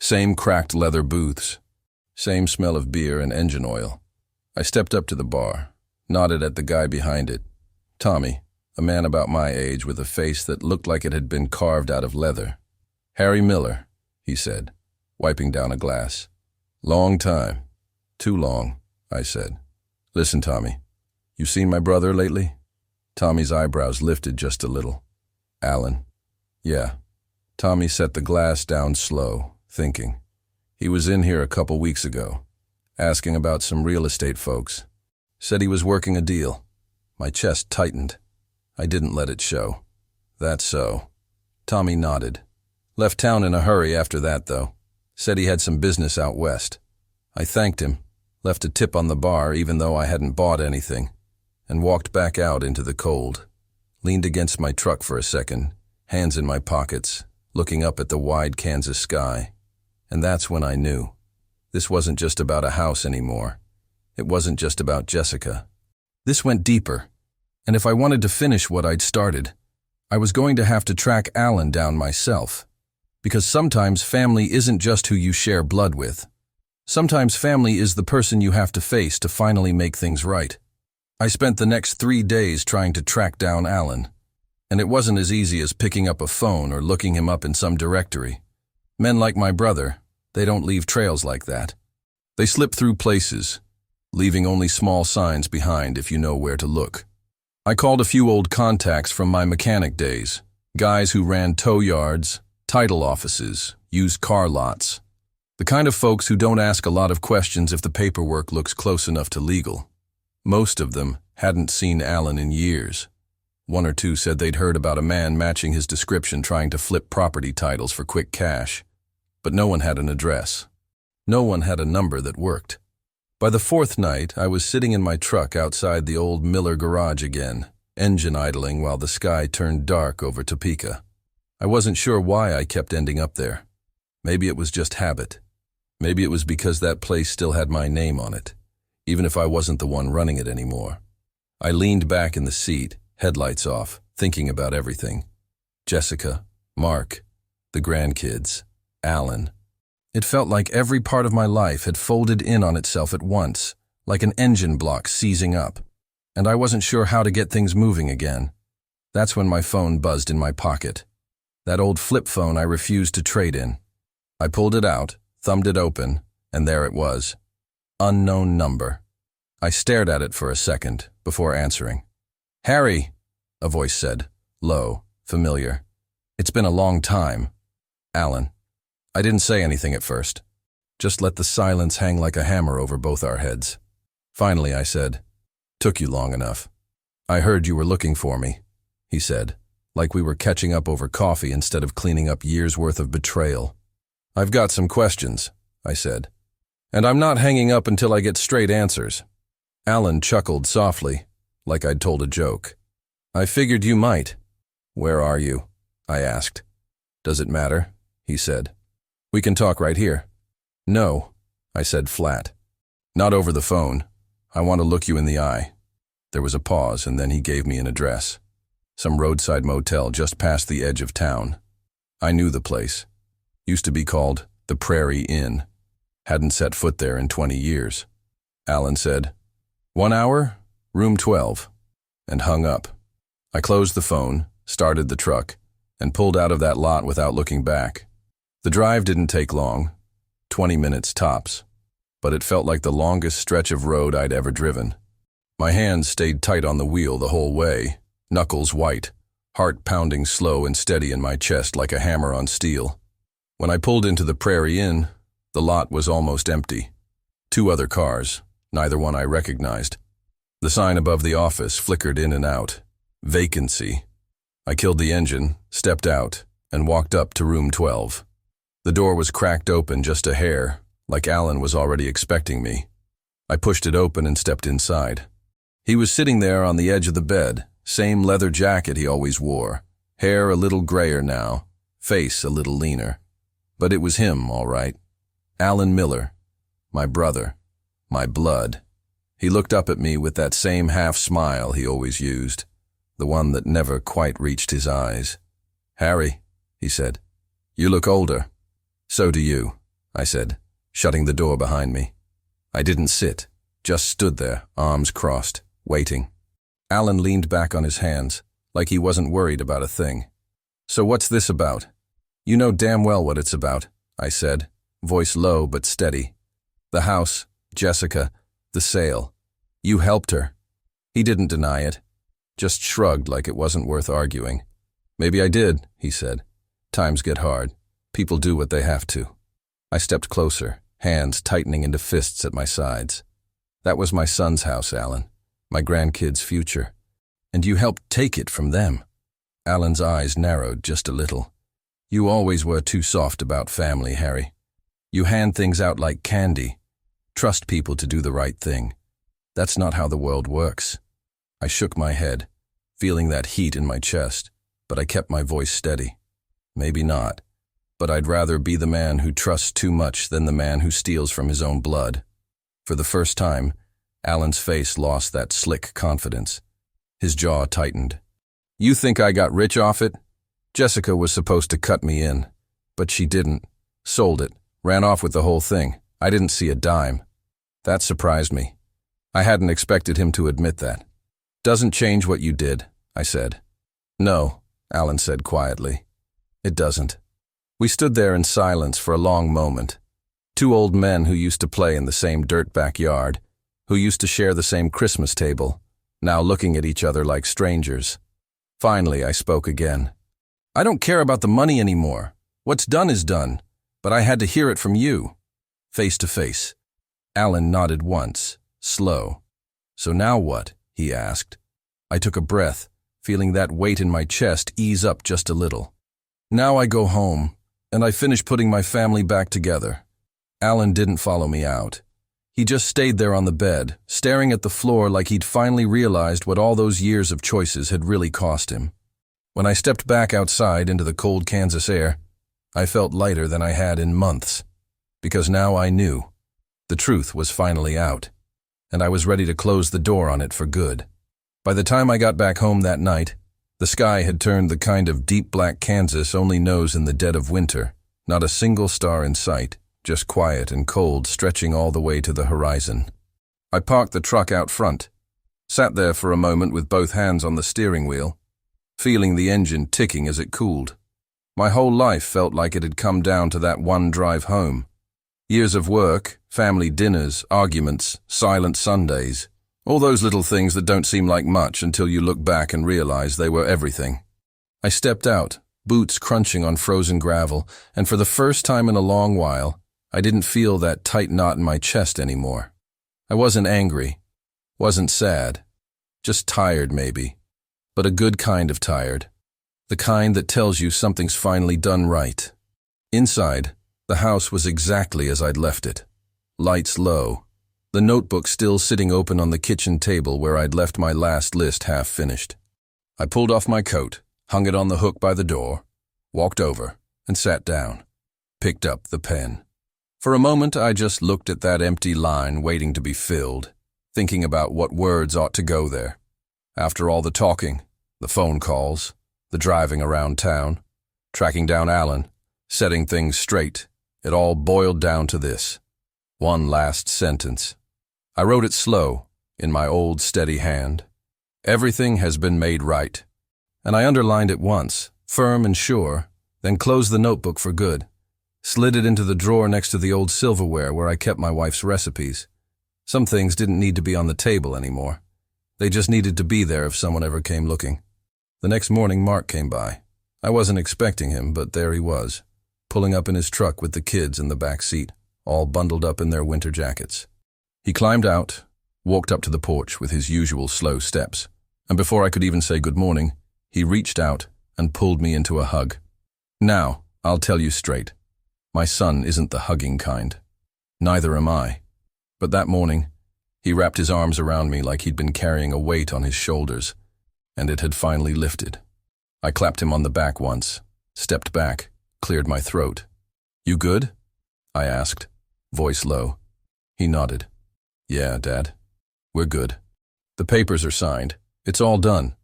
Same cracked leather booths. Same smell of beer and engine oil. I stepped up to the bar, nodded at the guy behind it. Tommy, a man about my age with a face that looked like it had been carved out of leather. "Harry Miller," he said, wiping down a glass. "Long time. Too long," I said. "Listen, Tommy, you seen my brother lately?" Tommy's eyebrows lifted just a little. "Alan?" "Yeah." Tommy set the glass down slow, thinking. "He was in here a couple weeks ago, asking about some real estate folks. Said he was working a deal." My chest tightened. I didn't let it show. "That's so." Tommy nodded. "Left town in a hurry after that, though. Said he had some business out west." I thanked him, left a tip on the bar even though I hadn't bought anything, and walked back out into the cold. Leaned against my truck for a second, hands in my pockets, looking up at the wide Kansas sky. And that's when I knew. This wasn't just about a house anymore. It wasn't just about Jessica. This went deeper, and if I wanted to finish what I'd started, I was going to have to track Alan down myself. Because sometimes family isn't just who you share blood with. Sometimes family is the person you have to face to finally make things right. I spent the next 3 days trying to track down Alan, and it wasn't as easy as picking up a phone or looking him up in some directory. Men like my brother, they don't leave trails like that. They slip through places, leaving only small signs behind if you know where to look. I called a few old contacts from my mechanic days, guys who ran tow yards, title offices, used car lots. The kind of folks who don't ask a lot of questions if the paperwork looks close enough to legal. Most of them hadn't seen Alan in years. 1 or 2 said they'd heard about a man matching his description trying to flip property titles for quick cash. But no one had an address. No one had a number that worked. By the 4th night, I was sitting in my truck outside the old Miller garage again, engine idling while the sky turned dark over Topeka. I wasn't sure why I kept ending up there. Maybe it was just habit. Maybe it was because that place still had my name on it, even if I wasn't the one running it anymore. I leaned back in the seat, headlights off, thinking about everything. Jessica, Mark, the grandkids, Alan. It felt like every part of my life had folded in on itself at once, like an engine block seizing up, and I wasn't sure how to get things moving again. That's when my phone buzzed in my pocket. That old flip phone I refused to trade in. I pulled it out, thumbed it open, and there it was. Unknown number. I stared at it for a second before answering. "Harry," a voice said, low, familiar. "It's been a long time." "Alan." I didn't say anything at first. Just let the silence hang like a hammer over both our heads. Finally, I said, "Took you long enough." "I heard you were looking for me," he said, like we were catching up over coffee instead of cleaning up years' worth of betrayal. "I've got some questions," I said, "and I'm not hanging up until I get straight answers." Alan chuckled softly, like I'd told a joke. "I figured you might." "Where are you?" I asked. "Does it matter?" he said. "We can talk right here." "No," I said flat. "Not over the phone. I want to look you in the eye." There was a pause, and then he gave me an address. Some roadside motel just past the edge of town. I knew the place. Used to be called the Prairie Inn. Hadn't set foot there in 20 years. Alan said. 1 hour, room 12, and hung up. I closed the phone, started the truck, and pulled out of that lot without looking back. The drive didn't take long, 20 minutes tops, but it felt like the longest stretch of road I'd ever driven. My hands stayed tight on the wheel the whole way, knuckles white, heart pounding slow and steady in my chest like a hammer on steel. When I pulled into the Prairie Inn, the lot was almost empty. 2 other cars, neither one I recognized. The sign above the office flickered in and out. Vacancy. I killed the engine, stepped out, and walked up to room 12. The door was cracked open just a hair, like Alan was already expecting me. I pushed it open and stepped inside. He was sitting there on the edge of the bed, same leather jacket he always wore, hair a little grayer now, face a little leaner. But it was him, all right. Alan Miller, my brother, my blood. He looked up at me with that same half-smile he always used, the one that never quite reached his eyes. "Harry," he said, "you look older." "So do you," I said, shutting the door behind me. I didn't sit, just stood there, arms crossed, waiting. Alan leaned back on his hands, like he wasn't worried about a thing. "So what's this about?" "You know damn well what it's about," I said, voice low but steady. "The house, Jessica, the sale. You helped her." He didn't deny it, just shrugged like it wasn't worth arguing. "Maybe I did," he said. "Times get hard. People do what they have to." I stepped closer, hands tightening into fists at my sides. "That was my son's house, Alan, my grandkids' future. And you helped take it from them." Alan's eyes narrowed just a little. "You always were too soft about family, Harry. You hand things out like candy. Trust people to do the right thing. That's not how the world works." I shook my head, feeling that heat in my chest, but I kept my voice steady. "Maybe not, but I'd rather be the man who trusts too much than the man who steals from his own blood." For the first time, Alan's face lost that slick confidence. His jaw tightened. "You think I got rich off it? Jessica was supposed to cut me in, but she didn't. Sold it, ran off with the whole thing. I didn't see a dime." That surprised me. I hadn't expected him to admit that. "Doesn't change what you did," I said. "No," Alan said quietly. "It doesn't." We stood there in silence for a long moment. 2 old men who used to play in the same dirt backyard, who used to share the same Christmas table, now looking at each other like strangers. Finally, I spoke again. "I don't care about the money anymore. What's done is done, but I had to hear it from you." Face to face. Alan nodded once, slow. "So now what?" he asked. I took a breath, feeling that weight in my chest ease up just a little. "Now I go home, and I finish putting my family back together." Alan didn't follow me out. He just stayed there on the bed, staring at the floor like he'd finally realized what all those years of choices had really cost him. When I stepped back outside into the cold Kansas air, I felt lighter than I had in months, because now I knew. The truth was finally out, and I was ready to close the door on it for good. By the time I got back home that night, the sky had turned the kind of deep black Kansas only knows in the dead of winter, not a single star in sight, just quiet and cold stretching all the way to the horizon. I parked the truck out front, sat there for a moment with both hands on the steering wheel, feeling the engine ticking as it cooled. My whole life felt like it had come down to that one drive home. Years of work, family dinners, arguments, silent Sundays, all those little things that don't seem like much until you look back and realize they were everything. I stepped out, boots crunching on frozen gravel, and for the first time in a long while, I didn't feel that tight knot in my chest anymore. I wasn't angry, wasn't sad, just tired maybe, but a good kind of tired, the kind that tells you something's finally done right. Inside, the house was exactly as I'd left it. Lights low, the notebook still sitting open on the kitchen table where I'd left my last list half finished. I pulled off my coat, hung it on the hook by the door, walked over, and sat down, picked up the pen. For a moment, I just looked at that empty line waiting to be filled, thinking about what words ought to go there. After all the talking, the phone calls, the driving around town, tracking down Alan, setting things straight, it all boiled down to this. One last sentence. I wrote it slow, in my old steady hand. Everything has been made right. And I underlined it once, firm and sure, then closed the notebook for good. Slid it into the drawer next to the old silverware where I kept my wife's recipes. Some things didn't need to be on the table anymore. They just needed to be there if someone ever came looking. The next morning, Mark came by. I wasn't expecting him, but there he was, pulling up in his truck with the kids in the back seat, all bundled up in their winter jackets. He climbed out, walked up to the porch with his usual slow steps, and before I could even say good morning, he reached out and pulled me into a hug. Now, I'll tell you straight. My son isn't the hugging kind. Neither am I. But that morning, he wrapped his arms around me like he'd been carrying a weight on his shoulders, and it had finally lifted. I clapped him on the back once, stepped back, cleared my throat. "You good?" I asked, voice low. He nodded. "Yeah, Dad. We're good. The papers are signed. It's all done."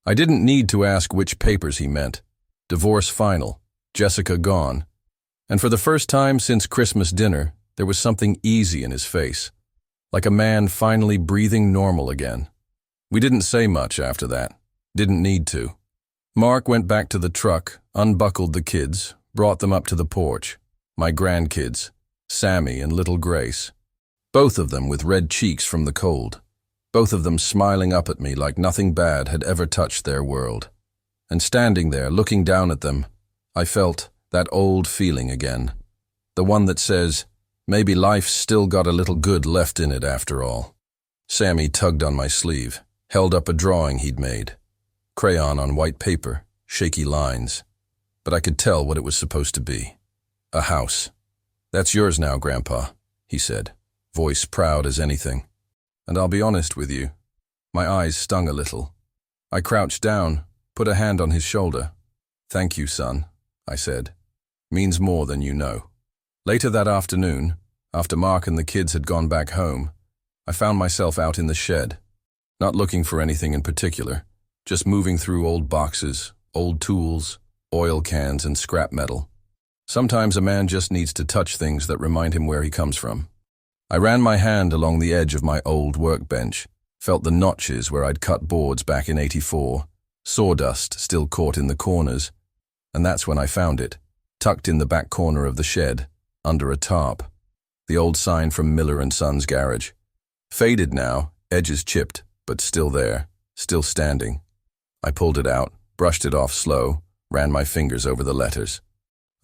I didn't need to ask which papers he meant. Divorce final. Jessica gone. And for the first time since Christmas dinner, there was something easy in his face, like a man finally breathing normal again. We didn't say much after that. Didn't need to. Mark went back to the truck, unbuckled the kids, brought them up to the porch. My grandkids, Sammy and little Grace. Both of them with red cheeks from the cold. Both of them smiling up at me like nothing bad had ever touched their world. And standing there, looking down at them, I felt that old feeling again. The one that says, maybe life's still got a little good left in it after all. Sammy tugged on my sleeve, held up a drawing he'd made. Crayon on white paper, shaky lines. But I could tell what it was supposed to be. A house. "That's yours now, Grandpa," he said, voice proud as anything. And I'll be honest with you, my eyes stung a little. I crouched down, put a hand on his shoulder. "Thank you, son," I said. "Means more than you know." Later that afternoon, after Mark and the kids had gone back home, I found myself out in the shed, not looking for anything in particular, just moving through old boxes, old tools, oil cans, and scrap metal. Sometimes a man just needs to touch things that remind him where he comes from. I ran my hand along the edge of my old workbench, felt the notches where I'd cut boards back in '84, sawdust still caught in the corners, and that's when I found it, tucked in the back corner of the shed, under a tarp. The old sign from Miller and Sons garage. Faded now, edges chipped, but still there, still standing. I pulled it out, brushed it off slow, ran my fingers over the letters.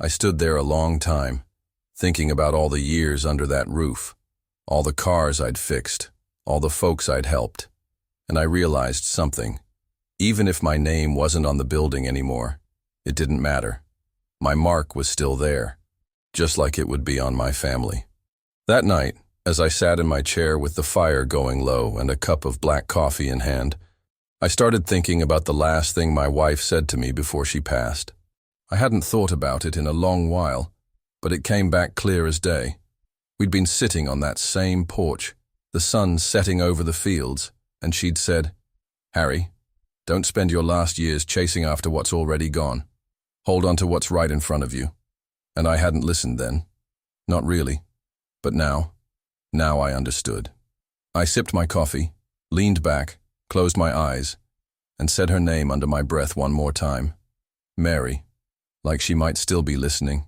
I stood there a long time, thinking about all the years under that roof, all the cars I'd fixed, all the folks I'd helped, and I realized something. Even if my name wasn't on the building anymore, it didn't matter. My mark was still there, just like it would be on my family. That night, as I sat in my chair with the fire going low and a cup of black coffee in hand, I started thinking about the last thing my wife said to me before she passed. I hadn't thought about it in a long while, but it came back clear as day. We'd been sitting on that same porch, the sun setting over the fields, and she'd said, "Harry, don't spend your last years chasing after what's already gone. Hold on to what's right in front of you." And I hadn't listened then. Not really. But now I understood. I sipped my coffee, leaned back, closed my eyes, and said her name under my breath one more time. Mary, like she might still be listening.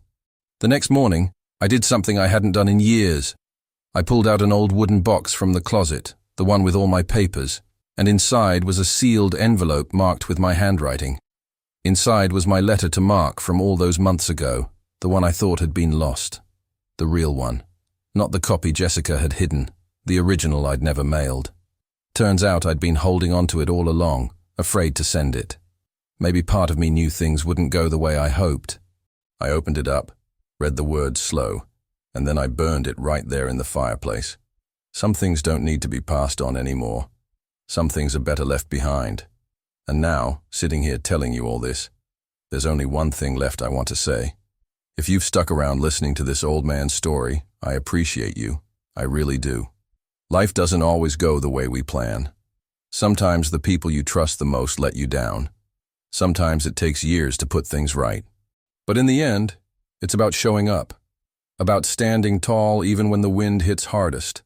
The next morning, I did something I hadn't done in years. I pulled out an old wooden box from the closet, the one with all my papers, and inside was a sealed envelope marked with my handwriting. Inside was my letter to Mark from all those months ago, the one I thought had been lost. The real one. Not the copy Jessica had hidden, the original I'd never mailed. Turns out I'd been holding on to it all along, afraid to send it. Maybe part of me knew things wouldn't go the way I hoped. I opened it up, read the words slow, and then I burned it right there in the fireplace. Some things don't need to be passed on anymore. Some things are better left behind. And now, sitting here telling you all this, there's only one thing left I want to say. If you've stuck around listening to this old man's story, I appreciate you. I really do. Life doesn't always go the way we plan. Sometimes the people you trust the most let you down. Sometimes it takes years to put things right. But in the end, it's about showing up. About standing tall even when the wind hits hardest.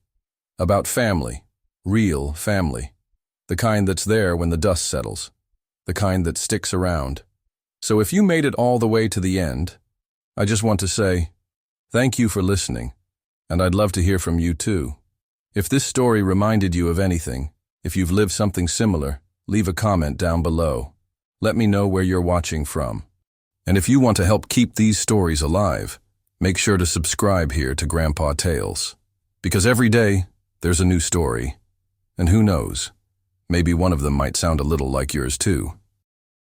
About family, real family. The kind that's there when the dust settles. The kind that sticks around. So if you made it all the way to the end, I just want to say, thank you for listening, and I'd love to hear from you too. If this story reminded you of anything, if you've lived something similar, leave a comment down below. Let me know where you're watching from. And if you want to help keep these stories alive, make sure to subscribe here to Grandpa Tales. Because every day, there's a new story. And who knows, maybe one of them might sound a little like yours too.